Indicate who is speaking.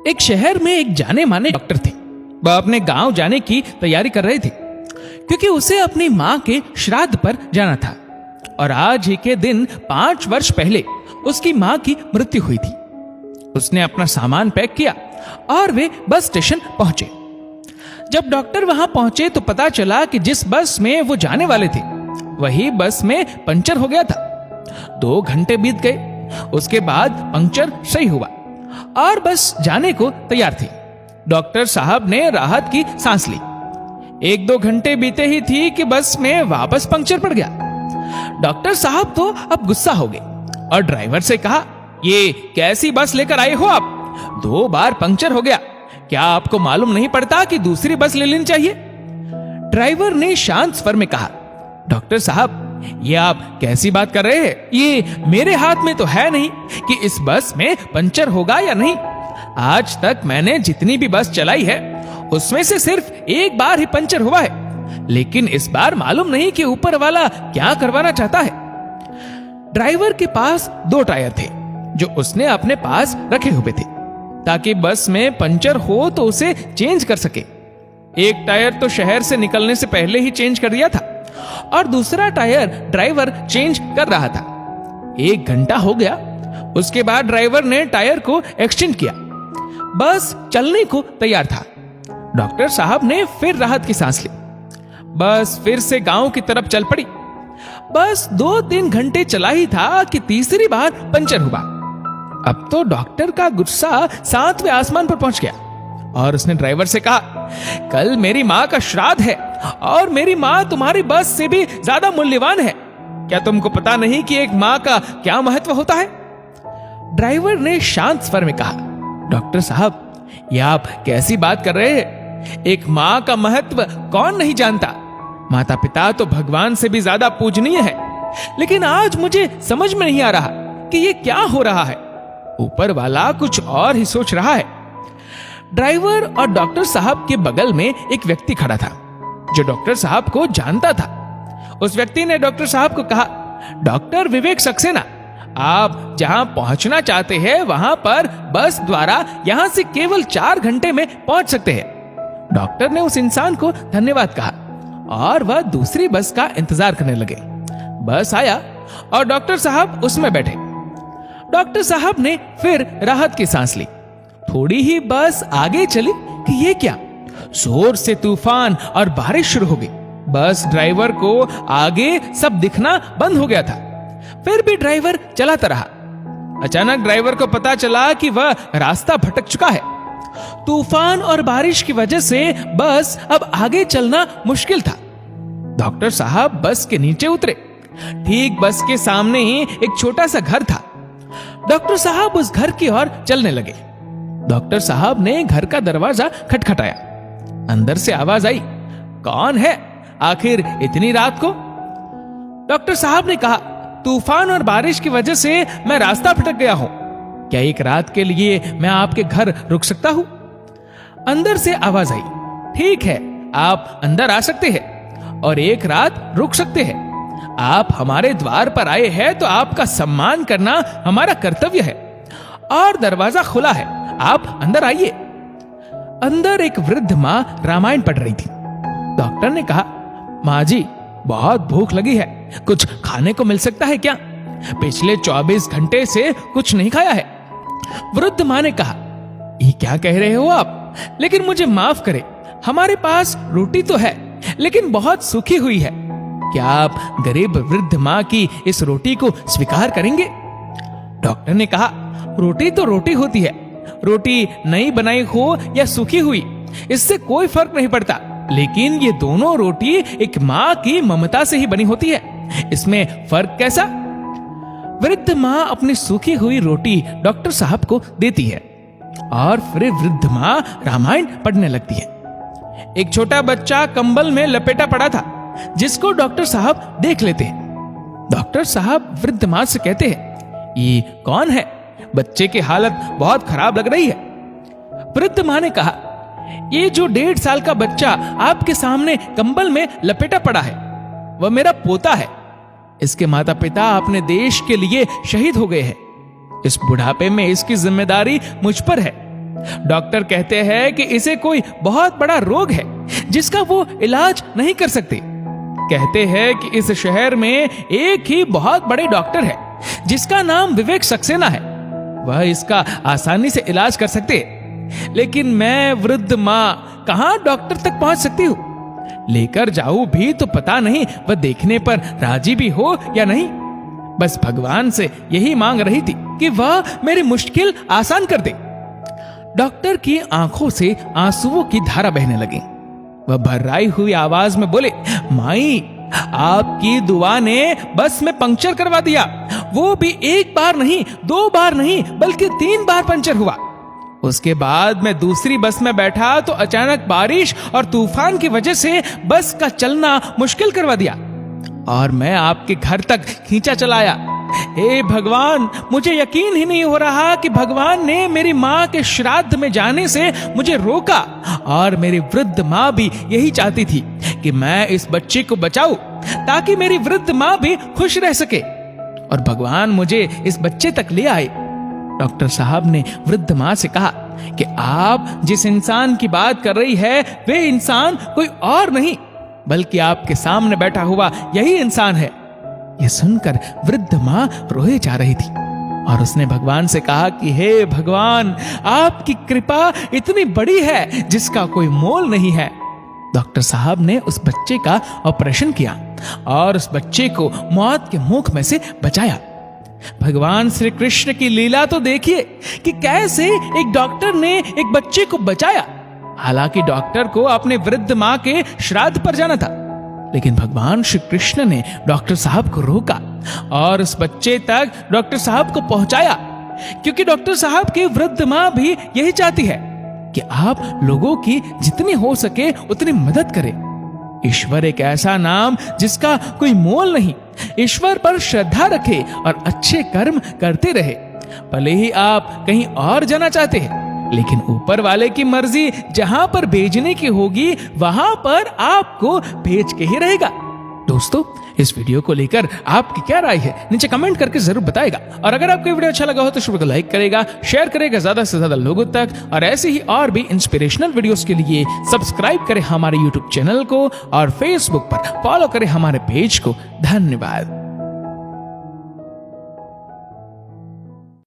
Speaker 1: एक शहर में एक जाने माने डॉक्टर थे। वह अपने गांव जाने की तैयारी कर रहे थे क्योंकि उसे अपनी मां के श्राद्ध पर जाना था और आज ही के दिन 5 वर्ष पहले उसकी मां की मृत्यु हुई थी। उसने अपना सामान पैक किया और वे बस स्टेशन पहुंचे। जब डॉक्टर वहां पहुंचे तो पता चला कि जिस बस में वो जाने वाले थे वही बस में पंचर हो गया था। 2 घंटे बीत गए। उसके बाद पंक्चर सही हुआ और बस जाने को तैयार थी। डॉक्टर साहब ने राहत की सांस ली। 1-2 घंटे बीते ही थी कि बस में वापस पंक्चर पड़ गया। डॉक्टर साहब तो अब गुस्सा हो गए और ड्राइवर से कहा, ये कैसी बस लेकर आए हो आप? 2 बार पंक्चर हो गया। क्या आपको मालूम नहीं पड़ता कि दूसरी बस ले लेनी चाहिए? ड्राइवर ने शांत स्वर में कहा, डॉक्टर साहब, ये आप कैसी बात कर रहे हैं? ये मेरे हाथ में तो है नहीं कि इस बस में पंचर होगा या नहीं। आज तक मैंने जितनी भी बस चलाई है उसमें से सिर्फ 1 बार ही पंचर हुआ है, लेकिन इस बार मालूम नहीं कि ऊपर वाला क्या करवाना चाहता है। ड्राइवर के पास 2 टायर थे जो उसने अपने पास रखे हुए थे ताकि बस में पंचर हो तो उसे चेंज कर सके। एक टायर तो शहर से निकलने से पहले ही चेंज कर दिया था और दूसरा टायर ड्राइवर चेंज कर रहा था। 1 घंटा हो गया। उसके बाद ड्राइवर ने टायर को एक्सचेंज किया। बस चलने को तैयार था। डॉक्टर साहब ने फिर राहत की सांस ली। बस फिर से गांव की तरफ चल पड़ी। बस 2-3 घंटे चला ही था कि तीसरी बार पंचर हुआ। अब तो डॉक्टर का गुस्सा 7वें आसमान पर पहुंच गया और उसने ड्राइवर से कहा, कल मेरी मां का श्राद्ध है और मेरी मां तुम्हारी बस से भी ज्यादा मूल्यवान है। क्या तुमको पता नहीं कि एक मां का क्या महत्व होता है? ड्राइवर ने शांत स्वर में कहा, डॉक्टर साहब, यह आप कैसी बात कर रहे हैं? एक मां का महत्व कौन नहीं जानता? माता पिता तो भगवान से भी ज्यादा पूजनीय है, लेकिन आज मुझे समझ में नहीं आ रहा कि ये क्या हो रहा है। ऊपर वाला कुछ और ही सोच रहा है। ड्राइवर और डॉक्टर साहब के बगल में एक व्यक्ति खड़ा था जो डॉक्टर साहब को जानता था। उस व्यक्ति ने डॉक्टर साहब को कहा, डॉक्टर विवेक सक्सेना, आप जहां पहुंचना चाहते हैं वहां पर बस द्वारा यहां से केवल 4 घंटे में पहुंच सकते हैं। डॉक्टर ने उस इंसान को धन्यवाद कहा और वह दूसरी बस का इंतजार करने लगे। बस आया और डॉक्टर साहब उसमें बैठे। डॉक्टर साहब ने फिर राहत की सांस ली। थोड़ी ही बस आगे चली कि ये क्या, जोर से तूफान और बारिश शुरू हो गई। बस ड्राइवर को आगे सब दिखना बंद हो गया था, फिर भी ड्राइवर चलाता रहा। अचानक ड्राइवर को पता चला कि वह रास्ता भटक चुका है। तूफान और बारिश की वजह से बस अब आगे चलना मुश्किल था। डॉक्टर साहब बस के नीचे उतरे। ठीक बस के सामने ही एक छोटा सा घर था। डॉक्टर साहब उस घर की ओर चलने लगे। डॉक्टर साहब ने घर का दरवाजा खटखटाया। अंदर से आवाज आई, कौन है आखिर इतनी रात को? डॉक्टर साहब ने कहा, तूफान और बारिश की वजह से मैं रास्ता भटक गया हूं। क्या एक रात के लिए मैं आपके घर रुक सकता हूं? अंदर से आवाज आई, ठीक है, आप अंदर आ सकते हैं और एक रात रुक सकते हैं। आप हमारे द्वार पर आए हैं तो आपका सम्मान करना हमारा कर्तव्य है और दरवाजा खुला है, आप अंदर आइए। अंदर एक वृद्ध मां रामायण पढ़ रही थी। डॉक्टर ने कहा, मां जी, बहुत भूख लगी है, कुछ खाने को मिल सकता है क्या? पिछले 24 घंटे से कुछ नहीं खाया है। वृद्ध मां ने कहा, ये क्या कह रहे हो आप? लेकिन मुझे माफ करें, हमारे पास रोटी तो है लेकिन बहुत सूखी हुई है। क्या आप गरीब वृद्ध मां की इस रोटी को स्वीकार करेंगे? डॉक्टर ने कहा, रोटी तो रोटी होती है, रोटी नई बनाई हो या सूखी हुई, इससे कोई फर्क नहीं पड़ता, लेकिन ये दोनों रोटी एक मां की ममता से ही बनी होती है, इसमें फर्क कैसा? वृद्ध मां अपनी सूखी हुई रोटी डॉक्टर साहब को देती है और फिर वृद्ध मां रामायण पढ़ने लगती है। एक छोटा बच्चा कंबल में लपेटा पड़ा था जिसको डॉक्टर साहब देख लेते हैं। डॉक्टर साहब वृद्ध मां से कहते हैं, ये कौन है? बच्चे की हालत बहुत खराब लग रही है। वृद्ध मां ने कहा, ये जो 1.5 साल का बच्चा आपके सामने कंबल में लपेटा पड़ा है वह मेरा पोता है। इसके माता पिता अपने देश के लिए शहीद हो गए हैं। इस बुढ़ापे में इसकी जिम्मेदारी मुझ पर है। डॉक्टर कहते हैं कि इसे कोई बहुत बड़ा रोग है जिसका वो इलाज नहीं कर सकते। कहते हैं कि इस शहर में एक ही बहुत बड़े डॉक्टर है जिसका नाम विवेक सक्सेना है, वह इसका आसानी से इलाज कर सकते हैं। लेकिन मैं वृद्ध माँ कहां डॉक्टर तक पहुंच सकती हूँ? लेकर जाऊं भी तो पता नहीं वह देखने पर राजी भी हो या नहीं। बस भगवान से यही मांग रही थी कि वह मेरी मुश्किल आसान कर दे। डॉक्टर की आंखों से आंसुओं की धारा बहने लगी। वह भर्राई हुई आवाज में बोले, माई, आपकी दुआ ने बस में पंक्चर करवा दिया, वो भी एक बार नहीं, 2 बार नहीं, बल्कि 3 बार पंक्चर हुआ। उसके बाद मैं दूसरी बस में बैठा तो अचानक बारिश और तूफान की वजह से बस का चलना मुश्किल करवा दिया और मैं आपके घर तक खींचा चलाया। हे भगवान, मुझे यकीन ही नहीं हो रहा कि भगवान ने मेरी माँ के श्राद्ध में जाने से मुझे रोका, और मेरी वृद्ध माँ भी यही चाहती थी कि मैं इस बच्चे को बचाऊं ताकि मेरी वृद्ध माँ भी खुश रह सके, और भगवान मुझे इस बच्चे तक ले आए। डॉक्टर साहब ने वृद्ध माँ से कहा कि आप जिस इंसान की बात कर रही है वे इंसान कोई और नहीं बल्कि आपके सामने बैठा हुआ यही इंसान है। यह सुनकर वृद्ध माँ रोए जा रही थी और उसने भगवान से कहा कि हे भगवान, आपकी कृपा इतनी बड़ी है जिसका कोई मोल नहीं है। डॉक्टर साहब ने उस बच्चे का ऑपरेशन किया और उस बच्चे को मौत के मुख में से बचाया। भगवान श्री कृष्ण की लीला तो देखिए कि कैसे एक डॉक्टर ने एक बच्चे को बचाया। हालांकि डॉक्टर को अपने वृद्ध माँ के श्राद्ध पर जाना था, लेकिन भगवान श्री कृष्ण ने डॉक्टर साहब को रोका और उस बच्चे तक डॉक्टर साहब को पहुंचाया, क्योंकि डॉक्टर साहब की वृद्ध माँ भी यही चाहती है कि आप लोगों की जितनी हो सके उतनी मदद करें। ईश्वर एक ऐसा नाम जिसका कोई मोल नहीं। ईश्वर पर श्रद्धा रखे और अच्छे कर्म करते रहे। भले ही आप कहीं और जाना चाहते हैं, लेकिन ऊपर वाले की मर्जी जहां पर भेजने की होगी वहां पर आपको भेज के ही रहेगा। दोस्तों, इस वीडियो को लेकर आपकी क्या राय है नीचे कमेंट करके जरूर बताएगा। और अगर आपको वीडियो अच्छा लगा हो तो इस वीडियो को लाइक करेगा, शेयर करेगा ज्यादा से ज्यादा लोगों तक, और ऐसे ही और भी इंस्पिरेशनल वीडियोस के लिए सब्सक्राइब करें हमारे यूट्यूब चैनल को और फेसबुक पर फॉलो करें हमारे पेज को। धन्यवाद।